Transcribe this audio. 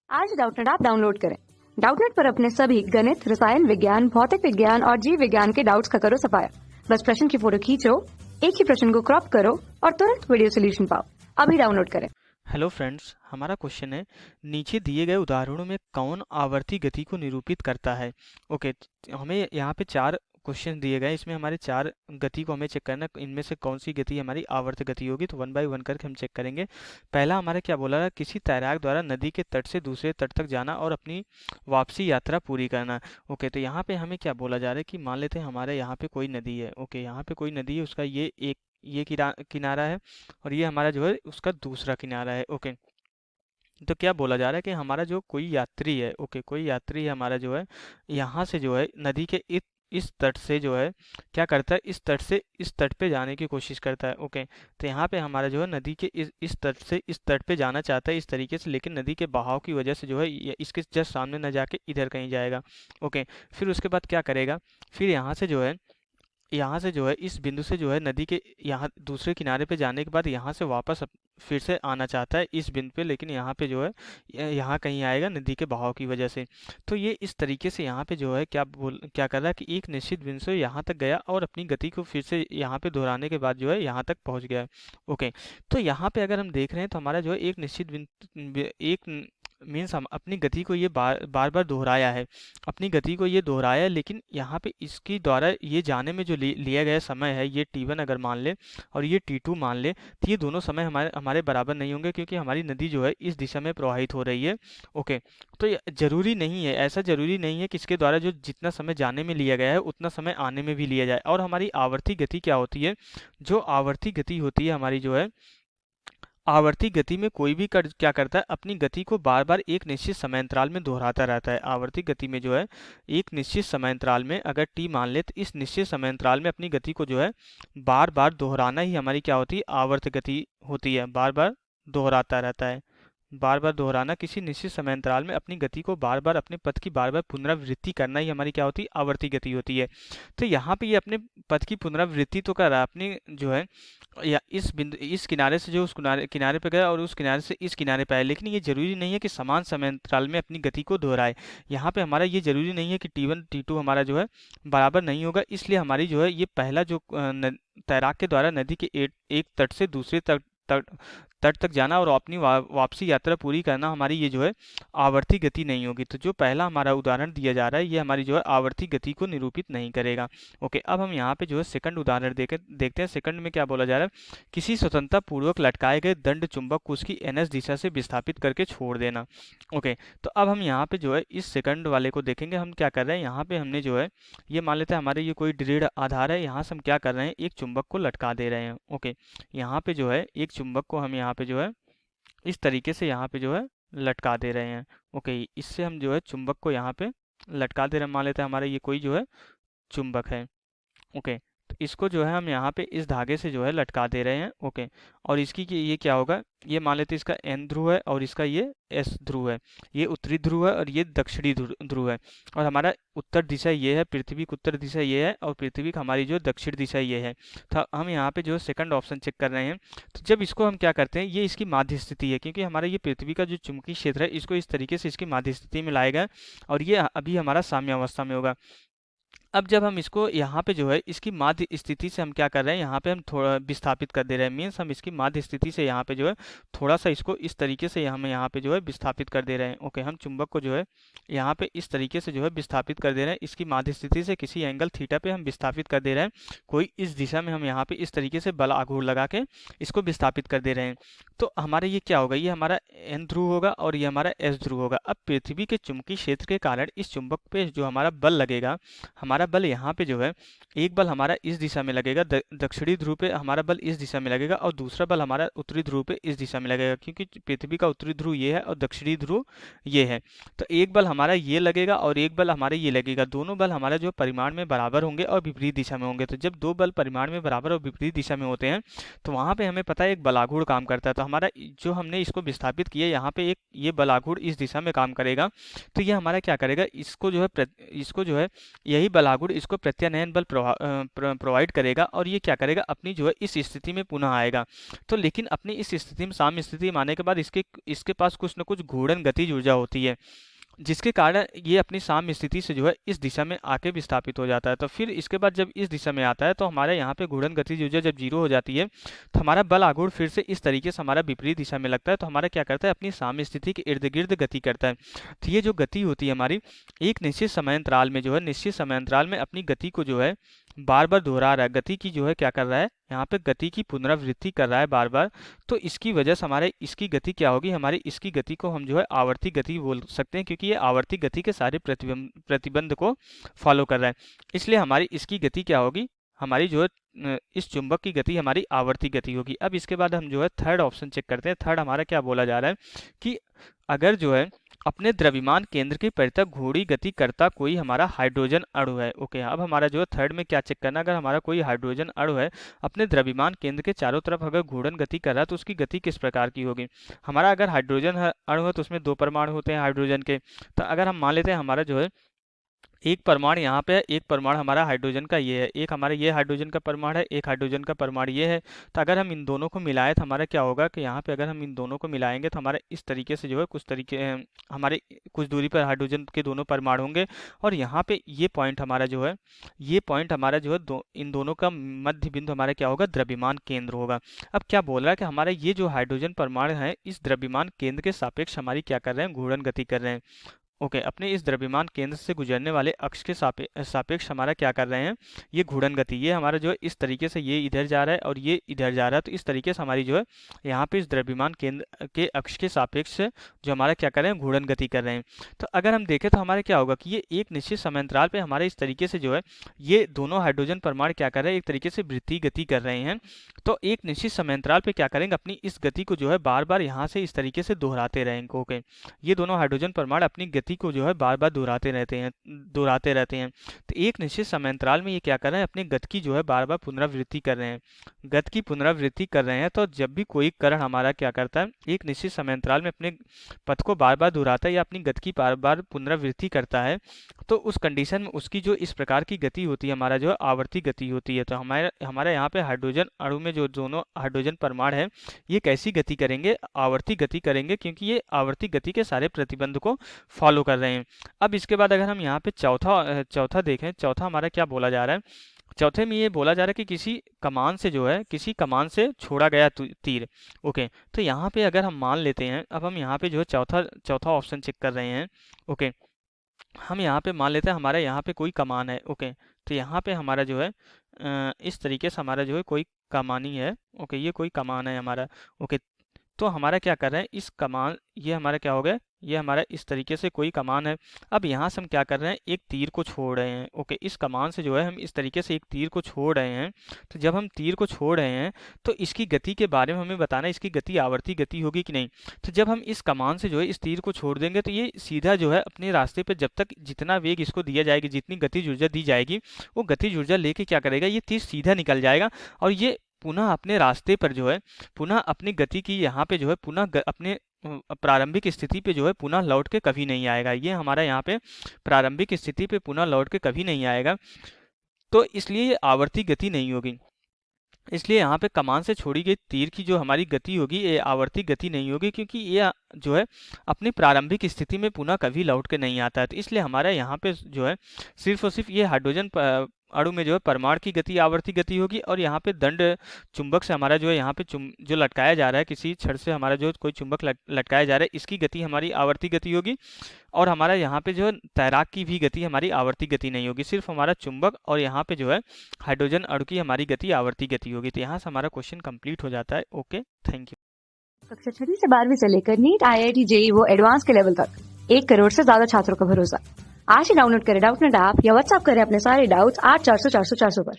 आज Doubtnut app download करें। Doubtnut पर अपने सभी गणित, रसायन विज्ञान, भौतिक विज्ञान और जीव विज्ञान के डाउट्स का करो सफाया। बस प्रश्न की फोटो खींचो, एक ही प्रश्न को क्रॉप करो और तुरंत वीडियो सोल्यूशन पाओ। अभी डाउनलोड करें। हेलो फ्रेंड्स, हमारा क्वेश्चन है नीचे दिए गए उदाहरणों में कौन आवर्ती गति को निरूपित करता है। ओके, हमें यहाँ पे चार क्वेश्चन दिए गए, इसमें हमारे चार गति को हमें चेक करना है, इनमें से कौन सी गति हमारी आवर्त गति होगी। तो वन बाय वन करके हम चेक करेंगे। पहला हमारा क्या बोला रहा, किसी तैराक द्वारा नदी के तट से दूसरे तट तक जाना और अपनी वापसी यात्रा पूरी करना। ओके, तो यहाँ पे हमें क्या बोला जा रहा है कि मान लेते हैं हमारे यहाँ पे कोई नदी है। ओके, यहाँ पे कोई नदी है, उसका ये किनारा है और ये हमारा जो है उसका दूसरा किनारा है। ओके, तो क्या बोला जा रहा है कि हमारा जो कोई यात्री है, ओके, कोई यात्री है हमारा जो है यहाँ से जो है नदी के इस तट से जो है क्या करता है, इस तट से इस तट पे जाने की कोशिश करता है। ओके, तो यहाँ पे हमारा जो है नदी के इस तट से इस तट पे जाना चाहता है इस तरीके से, लेकिन नदी के बहाव की वजह से जो है ये इसके जस्ट सामने न जाके इधर कहीं जाएगा। ओके, फिर उसके बाद क्या करेगा, फिर यहाँ से जो है इस बिंदु से जो है नदी के यहाँ दूसरे किनारे पे जाने के बाद यहाँ से वापस फिर से आना चाहता है इस बिंदु पे, लेकिन यहाँ पे जो है यहाँ कहीं आएगा नदी के बहाव की वजह से। तो ये इस तरीके से यहाँ पे जो है क्या कर रहा है कि एक निश्चित बिंदु से यहाँ तक गया और अपनी गति को फिर से यहाँ पे दोहराने के बाद जो है यहाँ तक पहुँच गया है। ओके, तो यहाँ पे अगर हम देख रहे हैं तो हमारा जो है एक निश्चित बिंदु एक मीन्स हम अपनी गति को ये बार बार दोहराया है, अपनी गति को ये दोहराया है, लेकिन यहाँ पे इसकी द्वारा ये जाने में जो लिया गया समय है, ये t1 अगर मान ले और ये t2 मान ले, तो ये दोनों समय हमारे हमारे बराबर नहीं होंगे, क्योंकि हमारी नदी जो है इस दिशा में प्रवाहित हो रही है। ओके, तो ये जरूरी नहीं है, ऐसा जरूरी नहीं है कि इसके द्वारा जो जितना समय जाने में लिया गया है उतना समय आने में भी लिया जाए। और हमारी आवर्ती गति क्या होती है, जो आवर्ती गति होती है हमारी जो है आवर्ती गति में कोई भी क्या करता है, अपनी गति को बार बार एक निश्चित समयांतराल में दोहराता रहता है। आवर्ती गति में जो है एक निश्चित समयांतराल में अगर टी मान ले, तो इस निश्चित समयांतराल में अपनी गति को जो है बार बार दोहराना ही हमारी क्या होती है, आवर्त गति होती है। बार बार दोहराता रहता है, बार बार दोहराना, किसी निश्चित समयांतराल में अपनी गति को बार बार अपने पथ की बार बार पुनरावृत्ति करना ही हमारी क्या होती है, आवर्ती गति होती है। तो यहाँ पे ये अपने पथ की पुनरावृत्ति तो कर रहा है अपनी जो है, या इस बिंदु इस किनारे से जो उस किनारे पे गया और उस किनारे से इस किनारे पे आए, लेकिन ये जरूरी नहीं है कि समान समयांतराल में अपनी गति को दोहराए। यहाँ पे हमारा ये जरूरी नहीं है कि t1 t2 हमारा जो है बराबर नहीं होगा, इसलिए हमारी जो है ये पहला जो तैराक के द्वारा नदी के एक तट से दूसरे तट तक जाना और अपनी वापसी यात्रा पूरी करना हमारी ये जो है आवर्ती गति नहीं होगी। तो जो पहला हमारा उदाहरण दिया जा रहा है ये हमारी जो है आवर्ती गति को निरूपित नहीं करेगा। ओके, अब हम यहाँ पे जो है सेकंड उदाहरण देखते हैं। सेकंड में क्या बोला जा रहा है, किसी स्वतंत्रता पूर्वक लटकाए गए दंड चुंबक को उसकी ns दिशा से विस्थापित करके छोड़ देना। ओके, तो अब हम यहाँ पे जो है इस सेकंड वाले को देखेंगे। हम क्या कर रहे हैं, यहाँ पे हमने जो है ये मान लेते हैं हमारे ये कोई दृढ़ आधार है, यहाँ से हम क्या कर रहे हैं, एक चुंबक को लटका दे रहे हैं। ओके, यहाँ पे जो है एक चुंबक को हम यहाँ पे जो है इस तरीके से यहाँ पे जो है लटका दे रहे हैं। ओके, इससे हम जो है चुंबक को यहाँ पे लटका दे रहे हैं। मान लेते हैं हमारा ये कोई जो है चुंबक है। ओके, तो इसको जो है हम यहाँ पे इस धागे से जो है लटका दे रहे हैं। ओके, और इसकी ये क्या होगा, ये मान लेते हैं इसका n ध्रुव है और इसका ये s ध्रुव है, ये उत्तरी ध्रुव है और ये दक्षिणी ध्रुव है। और हमारा उत्तर दिशा ये है, पृथ्वी की उत्तर दिशा ये है और पृथ्वी की हमारी जो दक्षिण दिशा ये है। तो हम यहाँ पे जो सेकंड ऑप्शन चेक कर रहे हैं। तो जब इसको हम क्या करते हैं, ये इसकी माध्य स्थिति है, क्योंकि हमारा ये पृथ्वी का जो चुंबकीय क्षेत्र है इसको इस तरीके से इसकी माध्य स्थिति में लाएगा और ये अभी हमारा साम्य अवस्था में होगा। अब जब हम इसको यहाँ पे जो है इसकी माध्य स्थिति से हम क्या कर रहे हैं, यहाँ पे हम थोड़ा विस्थापित कर दे रहे हैं। मीन्स हम इसकी माध्य स्थिति से यहाँ पे जो है थोड़ा सा इसको इस तरीके से हम यहाँ पे जो है विस्थापित कर दे रहे हैं। ओके, हम चुंबक को जो है यहाँ पे इस तरीके से जो है विस्थापित कर दे रहे हैं, इसकी माध्य स्थिति से किसी एंगल थीटा पे हम विस्थापित कर दे रहे हैं। कोई इस दिशा में हम यहाँ पे इस तरीके से बल आघूर्ण लगा के इसको विस्थापित कर दे रहे हैं। तो हमारे ये क्या होगा, ये हमारा n ध्रुव होगा और ये हमारा s ध्रुव होगा। अब पृथ्वी के चुंबकीय क्षेत्र के कारण इस चुंबक पे जो हमारा बल लगेगा, हमारा बल यहाँ पे जो है एक बल हमारा इस दिशा में लगेगा, दक्षिणी ध्रुव पे हमारा बल इस दिशा में लगेगा और दूसरा बल हमारा उत्तरी ध्रुव पे इस दिशा में लगेगा, क्योंकि पृथ्वी का उत्तरी ध्रुव ये है और दक्षिणी ध्रुव ये है। तो एक बल हमारा ये लगेगा और एक बल हमारे ये लगेगा, दोनों बल हमारा जो परिमाण में बराबर होंगे और विपरीत दिशा में होंगे। तो जब दो बल परिमाण में बराबर और विपरीत दिशा में होते हैं तो वहाँ पे हमें पता है एक बलाघूर्ण काम करता है। तो हमारा जो हमने इसको विस्थापित किया यहाँ पे एक ये बलाघूर्ण इस दिशा में काम करेगा, तो ये हमारा क्या करेगा, इसको जो है यही बल बलागुड़ इसको प्रत्यानयन बल प्रोवाइड करेगा और ये क्या करेगा, अपनी जो है इस स्थिति में पुनः आएगा। तो लेकिन अपनी इस स्थिति में, साम्य स्थिति में आने के बाद इसके पास कुछ न कुछ घूर्णन गतिज ऊर्जा होती है, जिसके कारण ये अपनी साम्य स्थिति से जो है इस दिशा में आके विस्थापित हो जाता है। तो फिर इसके बाद जब इस दिशा में आता है तो हमारे यहाँ पे घूर्णन गतिज ऊर्जा जब 0 हो जाती है तो हमारा बल आघूर्ण फिर से इस तरीके से हमारा विपरीत दिशा में लगता है। तो हमारा क्या करता है, अपनी साम्य स्थिति के इर्द गिर्द गति करता है। तो ये जो गति होती है हमारी, एक निश्चित समयांतराल में जो है, निश्चित समयांतराल में अपनी गति को जो है बार बार दोहरा रहा है, गति की जो है क्या कर रहा है, यहाँ पे गति की पुनरावृत्ति कर रहा है बार बार। तो इसकी वजह से हमारे इसकी गति क्या होगी, हमारी इसकी गति को हम जो है आवर्ती गति बोल सकते हैं, क्योंकि ये आवर्ती गति के सारे प्रतिबंध को फॉलो कर रहा है। इसलिए हमारी इसकी गति क्या होगी, हमारी जो है इस चुंबक की गति हमारी आवर्ती गति होगी। अब इसके बाद हम जो है थर्ड ऑप्शन चेक करते हैं। थर्ड हमारा क्या बोला जा रहा है कि अगर जो है अपने द्रव्यमान केंद्र के परितः घूर्णी गति करता कोई हमारा हाइड्रोजन अणु है। ओके, अब हमारा जो है थर्ड में क्या चेक करना, अगर हमारा कोई हाइड्रोजन अणु है अपने द्रव्यमान केंद्र के चारों तरफ अगर घूर्णन गति कर रहा है तो उसकी गति किस प्रकार की होगी। हमारा अगर हाइड्रोजन अणु है तो उसमें 2 परमाणु होते हैं हाइड्रोजन के। तो अगर हम मान लेते हैं हमारा जो है एक परमाणु यहाँ पे है, एक परमाणु हमारा हाइड्रोजन का ये है, एक हमारे ये हाइड्रोजन का परमाणु है, एक हाइड्रोजन का परमाणु ये है। तो अगर हम इन दोनों को मिलाएं तो हमारा क्या होगा कि यहाँ पे अगर हम इन दोनों को मिलाएंगे तो हमारे इस तरीके से जो है कुछ तरीके हमारे कुछ दूरी पर हाइड्रोजन के दोनों परमाणु होंगे और यहाँ पे ये पॉइंट हमारा जो है, ये पॉइंट हमारा जो है इन दोनों का मध्य बिंदु हमारा क्या होगा, द्रव्यमान केंद्र होगा। अब क्या बोल रहा है कि हमारा ये जो हाइड्रोजन परमाणु है इस द्रव्यमान केंद्र के सापेक्ष हमारी क्या कर रहे हैं, घूर्णन गति कर रहे हैं। ओके, अपने इस द्रव्यमान केंद्र से गुजरने वाले अक्ष के सापेक्ष हमारा क्या कर रहे हैं, ये घूर्णन गति, ये हमारा जो है इस तरीके से ये इधर जा रहा है और ये इधर जा रहा है। तो इस तरीके से हमारी जो है यहाँ पे इस द्रव्यमान केंद्र के अक्ष के सापेक्ष जो हमारा क्या कर रहे हैं, घूर्णन गति कर रहे हैं। तो अगर हम देखें तो हमारा क्या होगा कि ये एक निश्चित समयांतराल पे हमारे इस तरीके से जो है ये दोनों हाइड्रोजन परमाणु क्या कर रहे हैं, एक तरीके से वृत्तीय गति कर रहे हैं। तो एक निश्चित समयांतराल पे क्या करेंगे, अपनी इस गति को जो है बार बार यहाँ से इस तरीके से दोहराते रहेंगे। ओके, ये दोनों हाइड्रोजन परमाणु अपनी गति को जो है बार बार दोहराते रहते हैं। तो एक निश्चित समयांतराल में ये क्या कर रहे हैं, अपनी गति की जो है बार बार पुनरावृत्ति कर रहे हैं, गति की पुनरावृत्ति कर रहे हैं। तो जब भी कोई कण हमारा क्या करता है, एक निश्चित समयांतराल में अपने पथ को बार बार दोहराता है या अपनी गति की बार बार पुनरावृत्ति करता है, तो उस कंडीशन में उसकी जो इस प्रकार की गति होती है हमारा जो है आवर्ती गति होती है। तो हमारे यहाँ पे हाइड्रोजन अणु में जो दोनों हाइड्रोजन परमाणु है ये कैसी गति करेंगे, आवर्ती गति करेंगे, क्योंकि ये आवर्ती गति के सारे प्रतिबंध को फॉलो कर रहे हैं। अब इसके बाद अगर हम यहाँ पे चौथा देखें, चौथा हमारा क्या बोला जा रहा है, चौथे में ये बोला जा रहा है कि किसी कमान से छोड़ा गया तीर। ओके, तो यहाँ पे अगर हम मान लेते हैं, अब हम यहाँ पे जो है चौथा ऑप्शन चेक कर रहे हैं। ओके, हम यहाँ पे मान लेते हैं हमारे यहाँ पे कोई कमान है। ओके, तो यहाँ पे हमारा जो है इस तरीके से हमारा जो है कोई कमानी है। ओके, ये कोई कमान है हमारा। ओके, तो हमारा क्या कर रहे हैं, इस कमान, ये हमारा क्या हो गया, ये हमारा इस तरीके से कोई कमान है। अब यहाँ से हम क्या कर रहे हैं, एक तीर को छोड़ रहे हैं। ओके, इस कमान से जो है हम इस तरीके से एक तीर को छोड़ रहे हैं। तो जब हम तीर को छोड़ रहे हैं तो इसकी गति के बारे में हमें बताना है, इसकी गति आवर्ती गति होगी कि नहीं। तो जब हम इस कमान से जो है इस तीर को छोड़ देंगे तो ये सीधा जो है अपने रास्ते पर जब तक जितना वेग इसको दिया जाएगी, जितनी गतिज ऊर्जा दी जाएगी, वो गतिज ऊर्जा लेके क्या करेगा, ये तीर सीधा निकल जाएगा और ये पुनः अपने रास्ते पर जो है पुनः अपनी गति की यहाँ पे जो है पुनः अपने प्रारंभिक स्थिति पे जो है पुनः लौट के कभी नहीं आएगा। ये हमारा यहाँ पे प्रारंभिक स्थिति पे पुनः लौट के कभी नहीं आएगा। तो इसलिए ये आवर्ती गति नहीं होगी। इसलिए यहाँ पे कमान से छोड़ी गई तीर की जो हमारी गति होगी ये आवर्ती गति नहीं होगी, क्योंकि ये जो है अपनी प्रारंभिक स्थिति में पुनः कभी लौट के नहीं आता है। तो इसलिए हमारे यहाँ पे जो है सिर्फ और सिर्फ ये हाइड्रोजन अणु में जो है परमाणु की गति आवर्ती गति होगी और यहाँ पे दंड चुंबक से हमारा जो है यहाँ पे जो लटकाया जा रहा है, किसी छड़ से हमारा जो कोई चुंबक लटकाया जा रहा है, इसकी गति हमारी आवर्ती गति होगी। और हमारा यहाँ पे जो है तैराक की भी गति हमारी आवर्ती गति नहीं होगी, सिर्फ हमारा चुंबक और यहाँ पे जो है हाइड्रोजन अणु की हमारी गति आवर्ती गति होगी। तो यहाँ से हमारा क्वेश्चन कंप्लीट हो जाता है। Okay, thank you. कक्षा 6 से 12वीं से लेकर नीट, IIT, JEE वो एडवांस के लेवल तक 1 करोड़ से ज्यादा छात्रों का भरोसा। आज ही डाउनलोड करें डाउटनेट ऐप या व्हाट्सएप करें अपने सारे डाउट्स 8400 400 400 पर।